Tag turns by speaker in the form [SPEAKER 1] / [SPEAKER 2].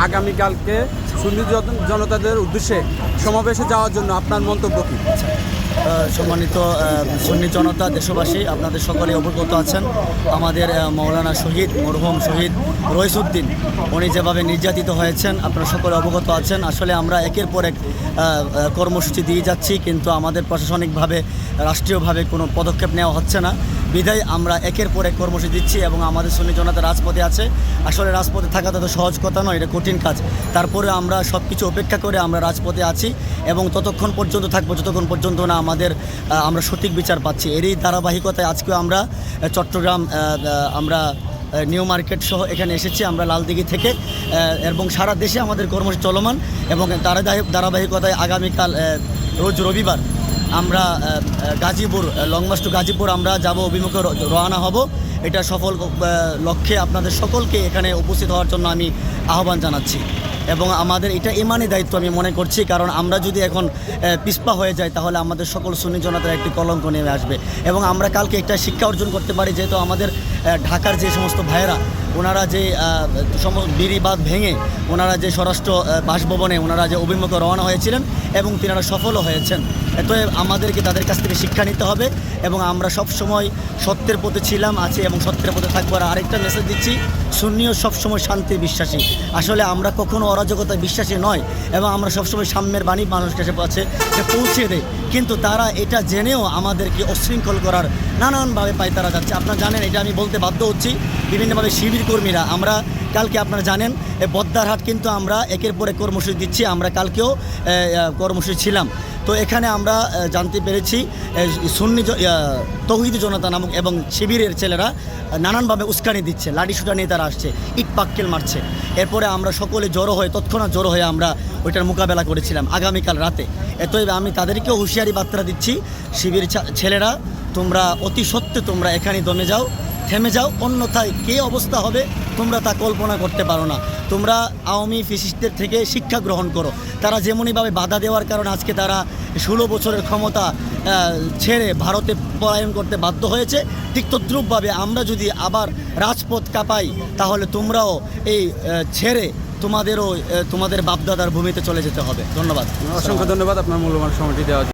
[SPEAKER 1] আগামীকালকে সুন্নি জনতাদের উদ্দেশ্যে সমাবেশে যাওয়ার জন্য আপনার মন্তব্য কী?
[SPEAKER 2] সম্মানিত সুন্নি জনতা, দেশবাসী, আপনাদের সকলে অবগত আছেন আমাদের মৌলানা শহীদ মরহুম শহীদ রইসউদ্দিন উনি যেভাবে নির্যাতিত হয়েছেন আপনারা সকলে অবগত আছেন। আসলে আমরা একের পর এক কর্মসূচি দিয়ে যাচ্ছি, কিন্তু আমাদের প্রশাসনিকভাবে রাষ্ট্রীয়ভাবে কোনো পদক্ষেপ নেওয়া হচ্ছে না। বিধায় আমরা একের পর এক কর্মসূচি দিচ্ছি এবং আমাদের সুন্নি জনতা রাজপথে আছে। আসলে রাজপথে থাকা তো সহজ কথা নয়, এটা কঠিন কাজ। তারপরে আমরা সব কিছু উপেক্ষা করে আমরা রাজপথে আছি এবং ততক্ষণ পর্যন্ত থাকবো যতক্ষণ পর্যন্ত না আমরা সঠিক বিচার পাচ্ছি। এরই ধারাবাহিকতায় আজকেও আমরা চট্টগ্রাম আমরা নিউ মার্কেট সহ এখানে এসেছি আমরা লালদিঘি থেকে, এবং সারা দেশে আমাদের কর্মসূচি চলমান এবং তার ধারাবাহিকতায় আগামীকাল রোজ রবিবার আমরা Gazipur long march to Gazipur আমরা যাব, অভিমুখে রওনা হব। এটা সফল লক্ষ্যে আপনাদের সকলকে এখানে উপস্থিত হওয়ার জন্য আমি আহ্বান জানাচ্ছি এবং আমাদের এটা ইমানি দায়িত্ব আমি মনে করছি, কারণ আমরা যদি এখন পিছপা হয়ে যাই তাহলে আমাদের সকল সুন্নি জনতার একটি কলঙ্ক নেমে আসবে এবং আমরা কালকে একটা শিক্ষা অর্জন করতে পারি। যেহেতু আমাদের ঢাকার যে সমস্ত ভাইয়েরা ওনারা যে সমস্ত বিড়িবাদ ভেঙে ওনারা যে স্বরাষ্ট্র বাসভবনে ওনারা যে অভিমুখে রওনা হয়েছিলেন এবং তিনারা সফলও হয়েছেন, অতএব আমাদেরকে তাদের কাছ থেকে শিক্ষা নিতে হবে এবং আমরা সব সময় সত্যের পথে ছিলাম, আছি এবং সত্যের পথে থাকবো। আর আরেকটা মেসেজ দিচ্ছি, সুন্নিও সবসময় শান্তির বিশ্বাসী। আসলে আমরা কখনো অরাজকতায় বিশ্বাসী নয় এবং আমরা সবসময় সাম্যের বাণী মানুষের কাছে পৌঁছে দেয়, কিন্তু তারা এটা জেনেও আমাদেরকে অশৃঙ্খল করার নানানভাবে পায়তারা যাচ্ছে। আপনারা জানেন, এটা আমি বলতে বাধ্য হচ্ছি, বিভিন্নভাবে শিবির কর্মীরা আমরা কালকে আপনারা জানেন বদ্দারহাট কিন্তু আমরা একের পর এক কর্মসূচি দিচ্ছি। আমরা কালকেও কর্মসূচি ছিলাম, তো এখানে আমরা জানতে পেরেছি সুন্নি তৌহিদি জনতা নামক এবং শিবিরের ছেলেরা নানানভাবে উস্কানি দিচ্ছে, লাঠি সুটা নিয়ে তারা আসছে, ইট পাক্কেল মারছে। এরপরে আমরা সকলে তৎক্ষণাৎ জড়ো হয়ে আমরা ওইটার মোকাবেলা করেছিলাম আগামীকাল রাতে। এতএব আমি তাদেরকেও হুঁশিয়ারি বার্তা দিচ্ছি, শিবির ছেলেরা তোমরা অতি সত্ত্বে তোমরা এখানে থেমে যাও, অন্যথায় কী অবস্থা হবে তোমরা তা কল্পনা করতে পারো না। তোমরা আওয়ামী ফ্যাসিস্টদের থেকে শিক্ষা গ্রহণ করো। তারা যেমনইভাবে বাধা দেওয়ার কারণে আজকে তারা 16 বছরের ক্ষমতা ছেড়ে ভারতে পলায়ন করতে বাধ্য হয়েছে, ঠিক তদ্রূপভাবে আমরা যদি আবার রাজপথ কাঁপাই তাহলে তোমরাও এই ছেড়ে তোমাদের বাপদাদার ভূমিতে চলে যেতে হবে। ধন্যবাদ,
[SPEAKER 1] অসংখ্য ধন্যবাদ আপনার মূল্যবান সময়টি দেওয়া।